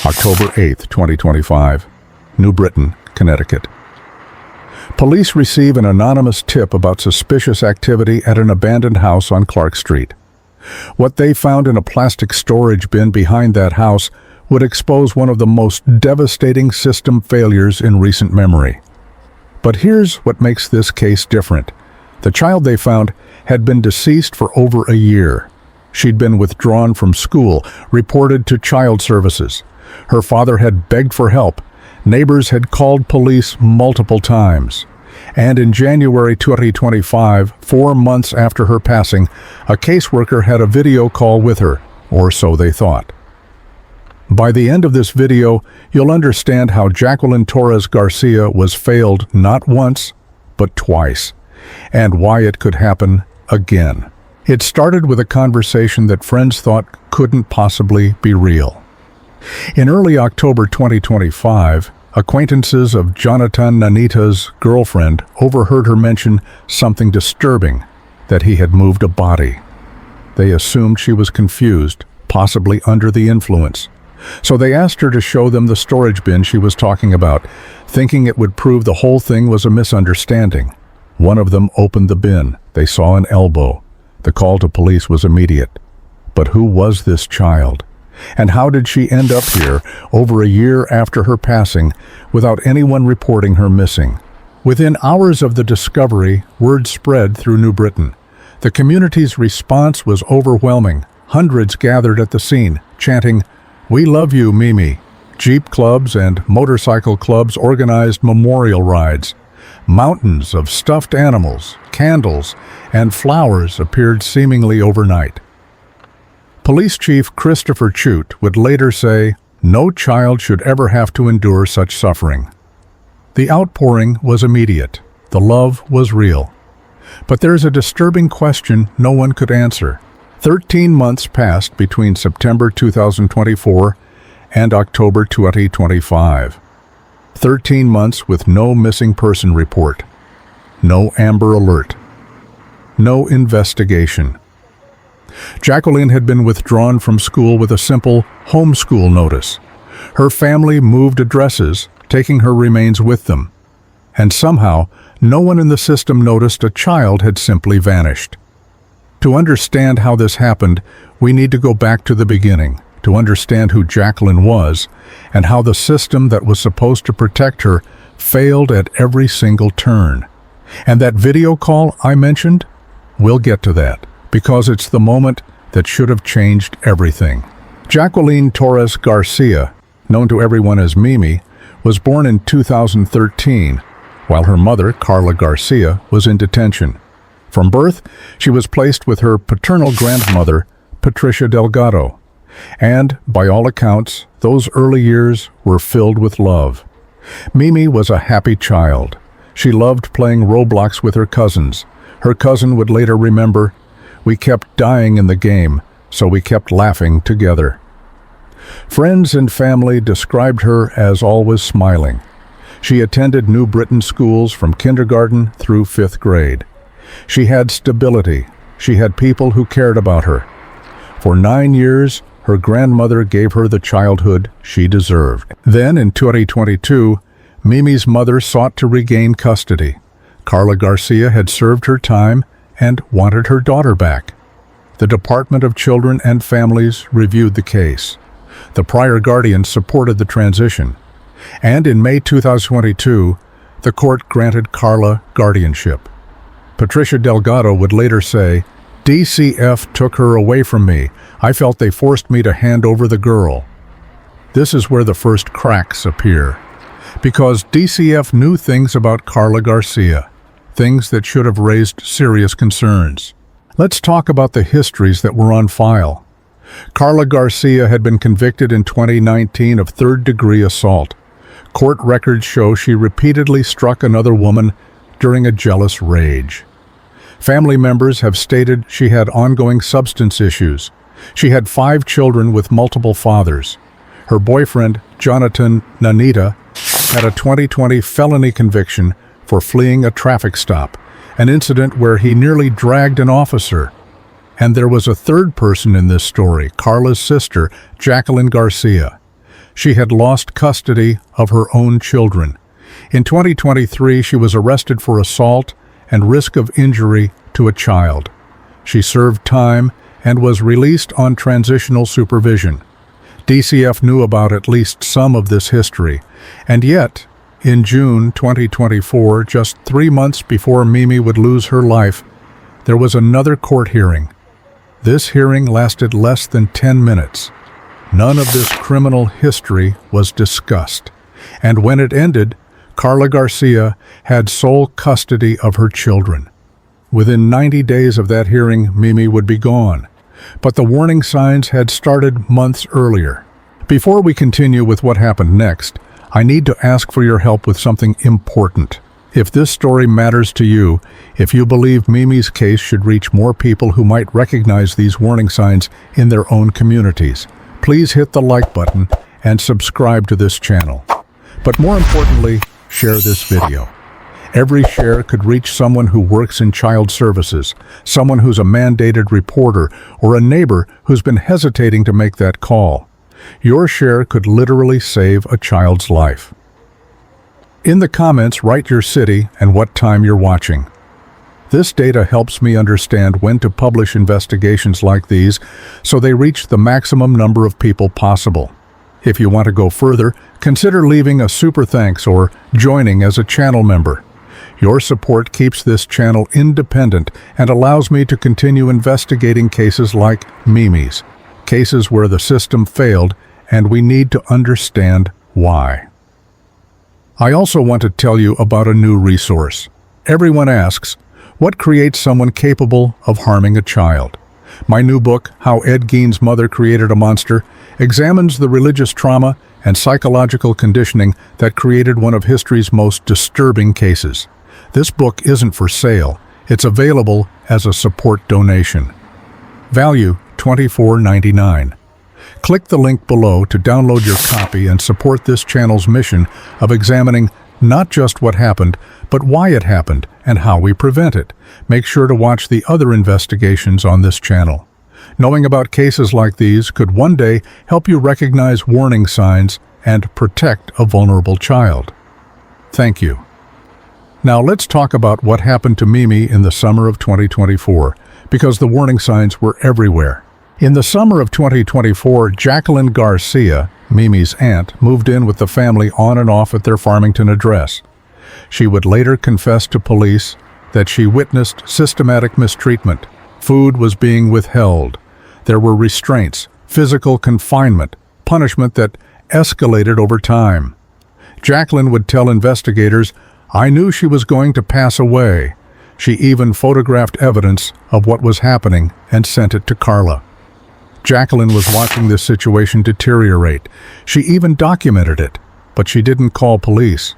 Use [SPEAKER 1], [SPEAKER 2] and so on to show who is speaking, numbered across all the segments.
[SPEAKER 1] October 8, 2025, New Britain, Connecticut. Police receive an anonymous tip about suspicious activity at an abandoned house on Clark Street. What they found in a plastic storage bin behind that house would expose one of the most devastating system failures in recent memory. But here's what makes this case different. The child they found had been deceased for over a year. She'd been withdrawn from school, reported to child services. Her father had begged for help. Neighbors had called police multiple times. And in January 2025, 4 months after her passing, a caseworker had a video call with her, or so they thought. By the end of this video, you'll understand how Jacqueline Torres-Garcia was failed not once, but twice, and why it could happen again. It started with a conversation that friends thought couldn't possibly be real. In early October 2025, acquaintances of Jonathan Nanita's girlfriend overheard her mention something disturbing, that he had moved a body. They assumed she was confused, possibly under the influence. So they asked her to show them the storage bin she was talking about, thinking it would prove the whole thing was a misunderstanding. One of them opened the bin. They saw an elbow. The call to police was immediate. But who was this child? And how did she end up here over a year after her passing without anyone reporting her missing? Within hours of the discovery, word spread through New Britain. The community's response was overwhelming. Hundreds gathered at the scene, chanting, "We love you, Mimi." Jeep clubs and motorcycle clubs organized memorial rides. Mountains of stuffed animals, candles, and flowers appeared seemingly overnight. Police Chief Christopher Chute would later say, "No child should ever have to endure such suffering." The outpouring was immediate. The love was real. But there's a disturbing question no one could answer. 13 months passed between September 2024 and October 2025. 13 months with no missing person report, no Amber Alert, no investigation. Jacqueline had been withdrawn from school with a simple homeschool notice. Her family moved addresses, taking her remains with them. And somehow, no one in the system noticed a child had simply vanished. To understand how this happened, we need to go back to the beginning, to understand who Jacqueline was, and how the system that was supposed to protect her failed at every single turn. And that video call I mentioned? We'll get to that, because it's the moment that should have changed everything. Jacqueline Torres-Garcia, known to everyone as Mimi, was born in 2013, while her mother, Carla Garcia, was in detention. From birth, she was placed with her paternal grandmother, Patricia Delgado. And, by all accounts, those early years were filled with love. Mimi was a happy child. She loved playing Roblox with her cousins. Her cousin would later remember, "We kept dying in the game, so we kept laughing together." Friends and family described her as always smiling. She attended New Britain schools from kindergarten through 5th grade. She had stability. She had people who cared about her. For 9 years, her grandmother gave her the childhood she deserved. Then, in 2022, Mimi's mother sought to regain custody. Carla Garcia had served her time and wanted her daughter back. The Department of Children and Families reviewed the case. The prior guardian supported the transition. And in May 2022, the court granted Carla guardianship. Patricia Delgado would later say, "DCF took her away from me. I felt they forced me to hand over the girl." This is where the first cracks appear. Because DCF knew things about Carla Garcia, things that should have raised serious concerns. Let's talk about the histories that were on file. Carla Garcia had been convicted in 2019 of third-degree assault. Court records show she repeatedly struck another woman during a jealous rage. Family members have stated she had ongoing substance issues. She had 5 children with multiple fathers. Her boyfriend, Jonathan Nanita, had a 2020 felony conviction for fleeing a traffic stop, an incident where he nearly dragged an officer. And there was a third person in this story, Carla's sister, Jacqueline Garcia. She had lost custody of her own children. In 2023, she was arrested for assault and risk of injury to a child. She served time and was released on transitional supervision. DCF knew about at least some of this history, and yet, in June 2024, just 3 months before Mimi would lose her life, there was another court hearing. This hearing lasted less than 10 minutes. None of this criminal history was discussed, and when it ended, Carla Garcia had sole custody of her children. Within 90 days of that hearing, Mimi would be gone. But the warning signs had started months earlier. Before we continue with what happened next, I need to ask for your help with something important. If this story matters to you, if you believe Mimi's case should reach more people who might recognize these warning signs in their own communities, please hit the like button and subscribe to this channel. But more importantly, share this video. Every share could reach someone who works in child services, someone who's a mandated reporter, or a neighbor who's been hesitating to make that call. Your share could literally save a child's life. In the comments, write your city and what time you're watching. This data helps me understand when to publish investigations like these so they reach the maximum number of people possible. If you want to go further, consider leaving a super thanks or joining as a channel member. Your support keeps this channel independent and allows me to continue investigating cases like Mimi's, cases where the system failed and we need to understand why. I also want to tell you about a new resource. Everyone asks, what creates someone capable of harming a child? My new book, How Ed Gein's Mother Created a Monster, examines the religious trauma and psychological conditioning that created one of history's most disturbing cases. This book isn't for sale. It's available as a support donation. Value $24.99. Click the link below to download your copy and support this channel's mission of examining not just what happened, but why it happened and how we prevent it. Make sure to watch the other investigations on this channel. Knowing about cases like these could one day help you recognize warning signs and protect a vulnerable child. Thank you. Now let's talk about what happened to Mimi in the summer of 2024, because the warning signs were everywhere. In the summer of 2024, Jacqueline Garcia, Mimi's aunt, moved in with the family on and off at their Farmington address. She would later confess to police that she witnessed systematic mistreatment. Food was being withheld. There were restraints, physical confinement, punishment that escalated over time. Jacqueline would tell investigators, "I knew she was going to pass away." She even photographed evidence of what was happening and sent it to Carla. Jacqueline was watching this situation deteriorate. She even documented it, but she didn't call police.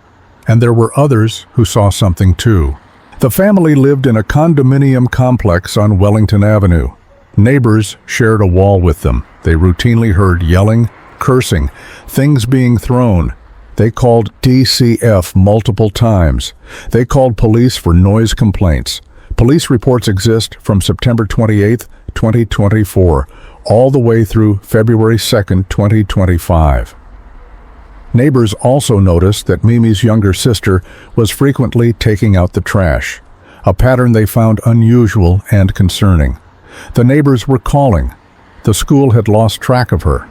[SPEAKER 1] And there were others who saw something too. The family lived in a condominium complex on Wellington Avenue. Neighbors shared a wall with them. They routinely heard yelling, cursing, things being thrown. They called DCF multiple times. They called police for noise complaints. Police reports exist from September 28, 2024, all the way through February 2, 2025. Neighbors also noticed that Mimi's younger sister was frequently taking out the trash, a pattern they found unusual and concerning. The neighbors were calling. The school had lost track of her.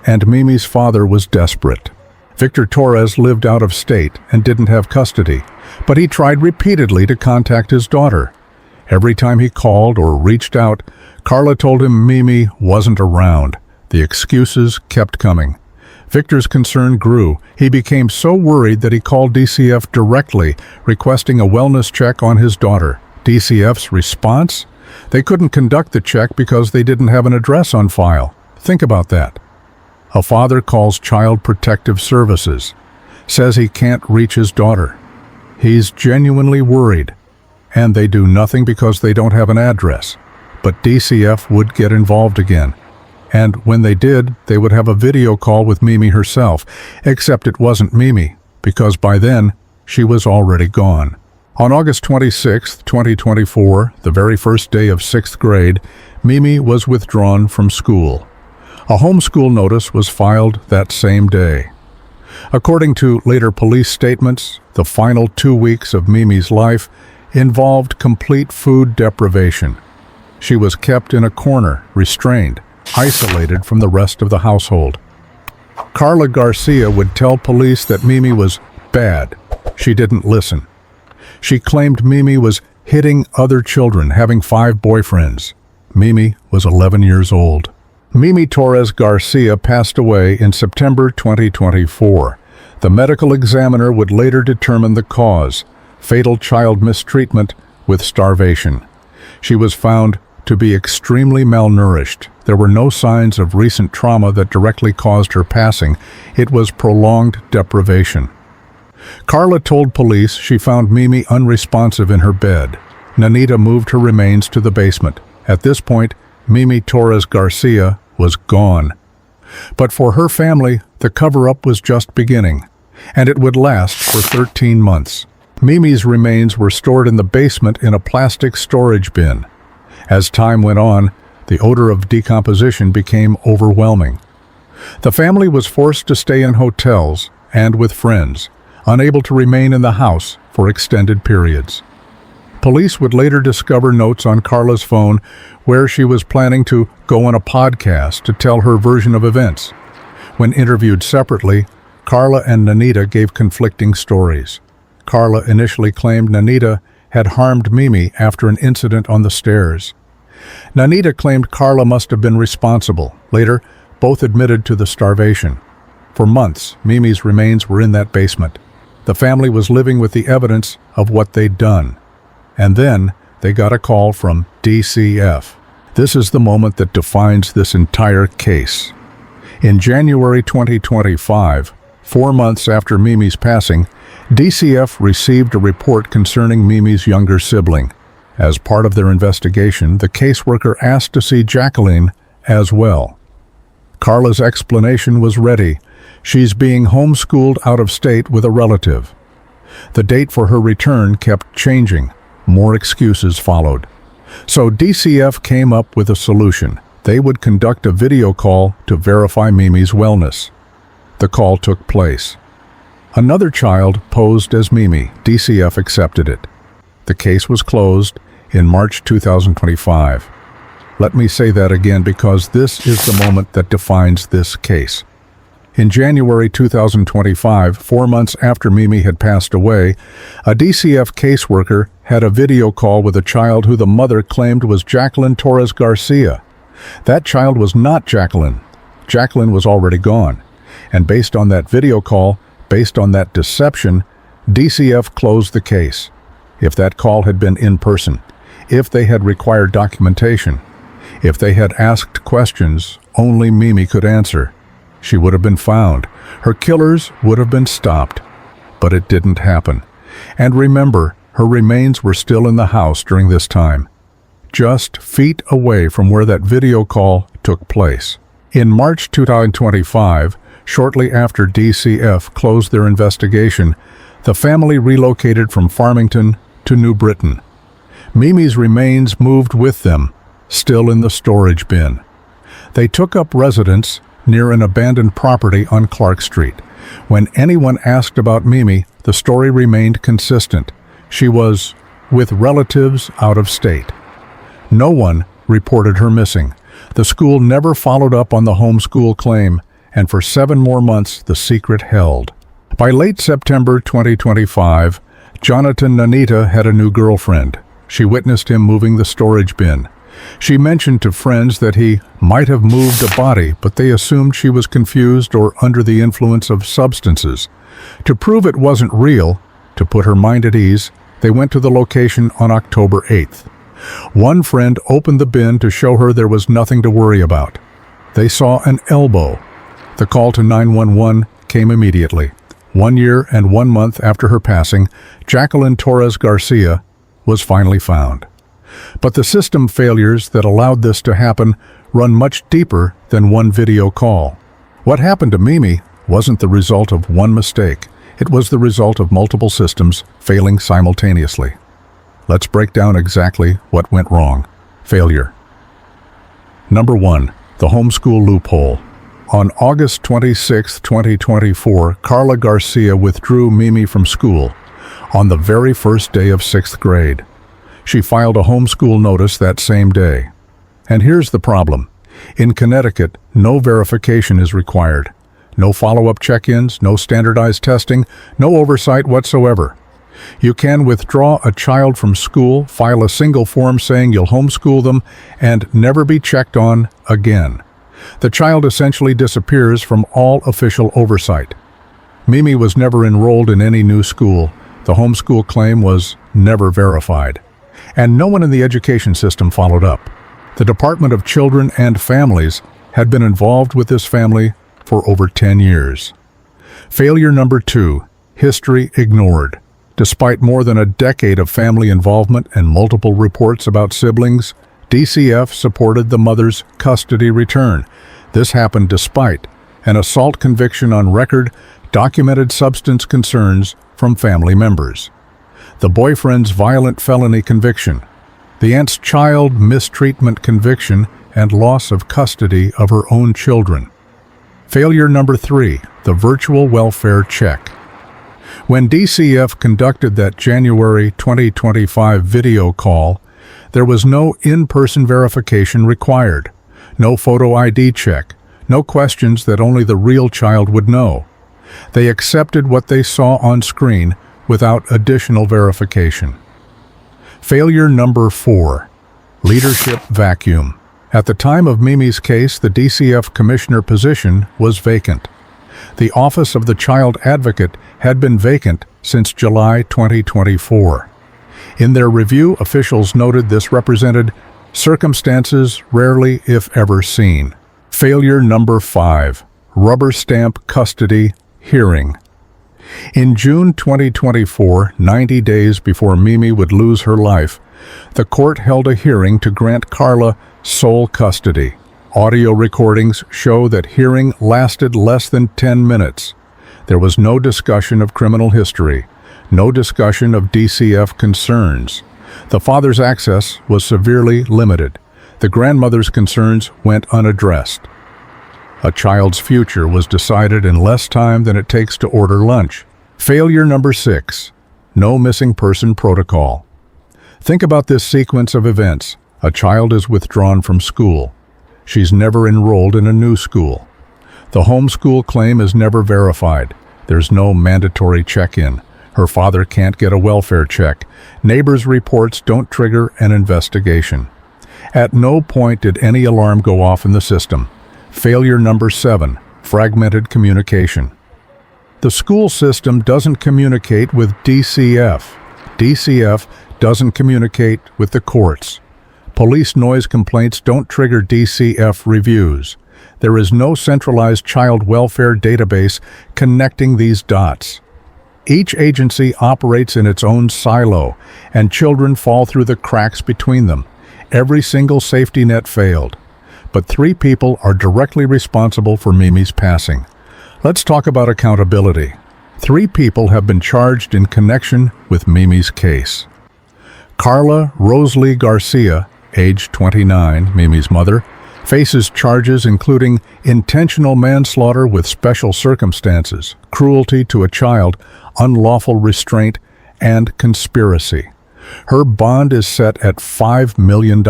[SPEAKER 1] And Mimi's father was desperate. Victor Torres lived out of state and didn't have custody, but he tried repeatedly to contact his daughter. Every time he called or reached out, Carla told him Mimi wasn't around. The excuses kept coming. Victor's concern grew. He became so worried that he called DCF directly, requesting a wellness check on his daughter. DCF's response? They couldn't conduct the check because they didn't have an address on file. Think about that. A father calls Child Protective Services, says he can't reach his daughter. He's genuinely worried, and they do nothing because they don't have an address. But DCF would get involved again. And when they did, they would have a video call with Mimi herself, except it wasn't Mimi, because by then, she was already gone. On August 26, 2024, the very first day of 6th grade, Mimi was withdrawn from school. A homeschool notice was filed that same day. According to later police statements, the final 2 weeks of Mimi's life involved complete food deprivation. She was kept in a corner, restrained, isolated from the rest of the household. Carla Garcia would tell police that Mimi was bad. She didn't listen. She claimed Mimi was hitting other children, having 5 boyfriends. Mimi was 11 years old. Mimi Torres-Garcia passed away in September 2024. The medical examiner would later determine the cause: fatal child mistreatment with starvation. She was found to be extremely malnourished. There were no signs of recent trauma that directly caused her passing. It was prolonged deprivation. Carla told police she found Mimi unresponsive in her bed. Nanita moved her remains to the basement. At this point, Mimi Torres-Garcia was gone. But for her family, the cover-up was just beginning, and it would last for 13 months. Mimi's remains were stored in the basement in a plastic storage bin. As time went on, the odor of decomposition became overwhelming. The family was forced to stay in hotels and with friends, unable to remain in the house for extended periods. Police would later discover notes on Carla's phone where she was planning to go on a podcast to tell her version of events. When interviewed separately, Carla and Nanita gave conflicting stories. Carla initially claimed Nanita had harmed Mimi after an incident on the stairs. Nanita claimed Carla must have been responsible. Later, both admitted to the starvation. For months, Mimi's remains were in that basement. The family was living with the evidence of what they'd done. And then they got a call from DCF. This is the moment that defines this entire case. In January 2025, 4 months after Mimi's passing, DCF received a report concerning Mimi's younger sibling. As part of their investigation, the caseworker asked to see Jacqueline as well. Carla's explanation was ready. She's being homeschooled out of state with a relative. The date for her return kept changing. More excuses followed. So DCF came up with a solution. They would conduct a video call to verify Mimi's wellness. The call took place. Another child posed as Mimi. DCF accepted it. The case was closed in March 2025. Let me say that again because this is the moment that defines this case. In January 2025, 4 months after Mimi had passed away, a DCF caseworker had a video call with a child who the mother claimed was Jacqueline Torres-Garcia. That child was not Jacqueline. Jacqueline was already gone. And based on that video call, based on that deception, DCF closed the case. If that call had been in person, if they had required documentation, if they had asked questions only Mimi could answer, she would have been found. Her killers would have been stopped. But it didn't happen. And remember, her remains were still in the house during this time, just feet away from where that video call took place. In March 2025, shortly after DCF closed their investigation, the family relocated from Farmington to New Britain. Mimi's remains moved with them, still in the storage bin. They took up residence near an abandoned property on Clark Street. When anyone asked about Mimi, the story remained consistent. She was with relatives out of state. No one reported her missing. The school never followed up on the homeschool claim, and for 7 more months the secret held. By late September 2025, Jonathan Nanita had a new girlfriend. She witnessed him moving the storage bin. She mentioned to friends that he might have moved a body, but they assumed she was confused or under the influence of substances. To prove it wasn't real, to put her mind at ease, they went to the location on October 8th. One friend opened the bin to show her there was nothing to worry about. They saw an elbow. The call to 911 came immediately. 1 year and 1 month after her passing, Jacqueline Torres-Garcia was finally found. But the system failures that allowed this to happen run much deeper than one video call. What happened to Mimi wasn't the result of one mistake. It was the result of multiple systems failing simultaneously. Let's break down exactly what went wrong. Failure. Number 1. The homeschool loophole. On August 26, 2024, Carla Garcia withdrew Mimi from school on the very first day of 6th grade. She filed a homeschool notice that same day. And here's the problem. In Connecticut, no verification is required. No follow-up check-ins, no standardized testing, no oversight whatsoever. You can withdraw a child from school, file a single form saying you'll homeschool them, and never be checked on again. The child essentially disappears from all official oversight. Mimi was never enrolled in any new school. The homeschool claim was never verified. And no one in the education system followed up. The Department of Children and Families had been involved with this family for over 10 years. Failure number 2, history ignored. Despite more than a decade of family involvement and multiple reports about siblings, DCF supported the mother's custody return. This happened despite an assault conviction on record, documented substance concerns from family members, the boyfriend's violent felony conviction, the aunt's child mistreatment conviction, and loss of custody of her own children. Failure number 3, the virtual welfare check. When DCF conducted that January 2025 video call, there was no in-person verification required, no photo ID check, no questions that only the real child would know. They accepted what they saw on screen without additional verification. Failure number 4, leadership vacuum. At the time of Mimi's case, the DCF commissioner position was vacant. The Office of the Child Advocate had been vacant since July 2024. In their review, officials noted this represented circumstances rarely, if ever, seen. Failure number 5, rubber stamp custody hearing. In June 2024, 90 days before Mimi would lose her life, the court held a hearing to grant Carla sole custody. Audio recordings show that hearing lasted less than 10 minutes. There was no discussion of criminal history, no discussion of DCF concerns. The father's access was severely limited. The grandmother's concerns went unaddressed. A child's future was decided in less time than it takes to order lunch. Failure number 6, no missing person protocol. Think about this sequence of events. A child is withdrawn from school. She's never enrolled in a new school. The homeschool claim is never verified. There's no mandatory check-in. Her father can't get a welfare check. Neighbors' reports don't trigger an investigation. At no point did any alarm go off in the system. Failure number 7, fragmented communication. The school system doesn't communicate with DCF. DCF doesn't communicate with the courts. Police noise complaints don't trigger DCF reviews. There is no centralized child welfare database connecting these dots. Each agency operates in its own silo, and children fall through the cracks between them. Every single safety net failed. But 3 people are directly responsible for Mimi's passing. Let's talk about accountability. 3 people have been charged in connection with Mimi's case. Carla Rosalie Garcia, age 29, Mimi's mother, faces charges including intentional manslaughter with special circumstances, cruelty to a child, unlawful restraint, and conspiracy. Her bond is set at $5 million.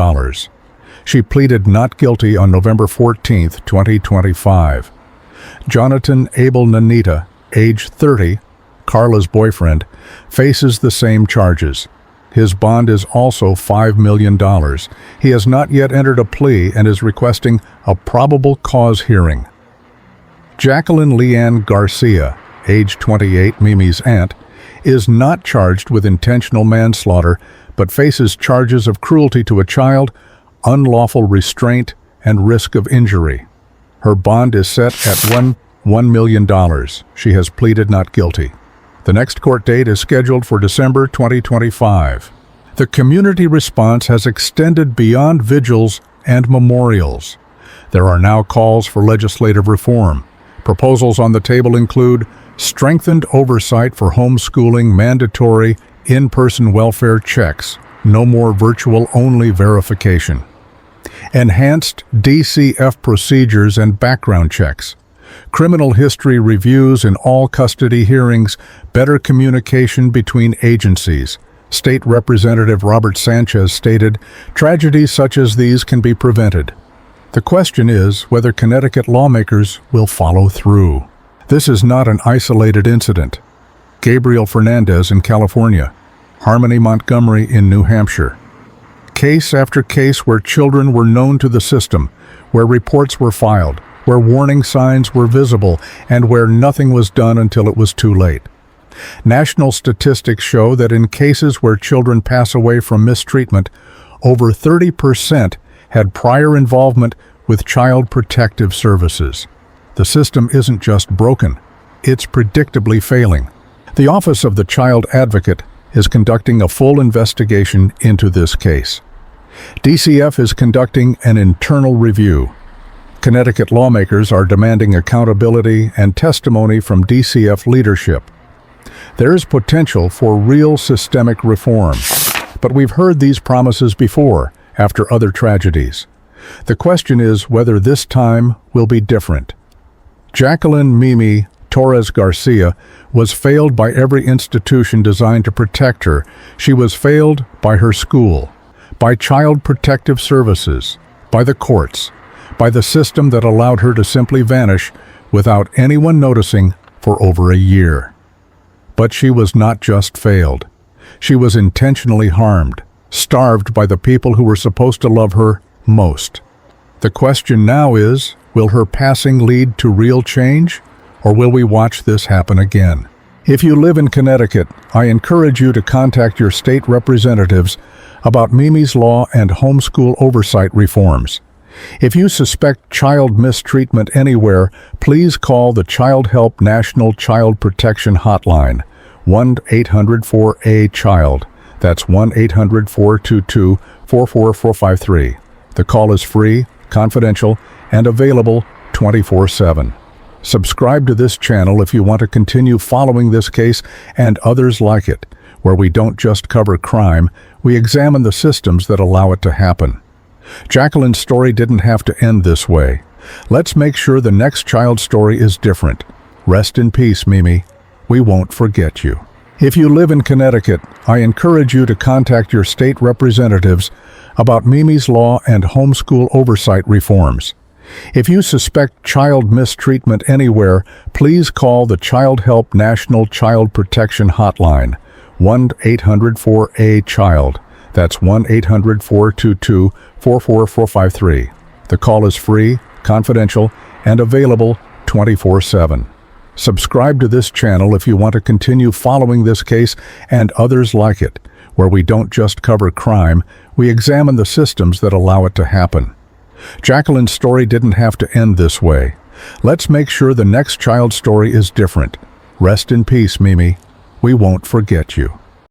[SPEAKER 1] She pleaded not guilty on November 14, 2025. Jonathan Abel Nanita, age 30, Carla's boyfriend, faces the same charges. His bond is also $5 million. He has not yet entered a plea and is requesting a probable cause hearing. Jacqueline Leanne Garcia, age 28, Mimi's aunt, is not charged with intentional manslaughter, but faces charges of cruelty to a child, unlawful restraint, and risk of injury. Her bond is set at $1 million. She has pleaded not guilty. The next court date is scheduled for December 2025. The community response has extended beyond vigils and memorials. There are now calls for legislative reform. Proposals on the table include strengthened oversight for homeschooling, mandatory in-person welfare checks, no more virtual-only verification. enhanced DCF procedures and background checks, criminal history reviews in all custody hearings, better communication between agencies. State Representative Robert Sanchez stated, "Tragedies such as these can be prevented. The question is whether Connecticut lawmakers will follow through." This is not an isolated incident. Gabriel Fernandez in California, Harmony Montgomery in New Hampshire. Case after case where children were known to the system, where reports were filed, where warning signs were visible, and where nothing was done until it was too late. National statistics show that in cases where children pass away from mistreatment, over 30% had prior involvement with Child Protective Services. The system isn't just broken, it's predictably failing. The Office of the Child Advocate is conducting a full investigation into this case. DCF is conducting an internal review. Connecticut lawmakers are demanding accountability and testimony from DCF leadership. There is potential for real systemic reform, but we've heard these promises before, after other tragedies. The question is whether this time will be different. Jacqueline Torres-Garcia was failed by every institution designed to protect her. She was failed by her school, by Child Protective Services, by the courts, by the system that allowed her to simply vanish without anyone noticing for over a year. But she was not just failed. She was intentionally harmed, starved by the people who were supposed to love her most. The question now is, will her passing lead to real change, or will we watch this happen again? If you live in Connecticut, I encourage you to contact your state representatives about Mimi's Law and Homeschool Oversight reforms. If you suspect child mistreatment anywhere, please call the Child Help National Child Protection Hotline, 1-800-4A-CHILD. That's 1-800-422-44453. The call is free, confidential, and available 24/7. Subscribe to this channel if you want to continue following this case and others like it, where we don't just cover crime, we examine the systems that allow it to happen. Jacqueline's story didn't have to end this way. Let's make sure the next child's story is different. Rest in peace, Mimi. We won't forget you. If you live in Connecticut, I encourage you to contact your state representatives about Mimi's Law and Homeschool Oversight reforms. If you suspect child mistreatment anywhere, please call the Child Help National Child Protection Hotline, 1-800-4A-CHILD. That's 1-800-422-44453. The call is free, confidential, and available 24/7. Subscribe to this channel if you want to continue following this case and others like it, where we don't just cover crime, we examine the systems that allow it to happen. Jacqueline's story didn't have to end this way. Let's make sure the next child's story is different. Rest in peace, Mimi. We won't forget you.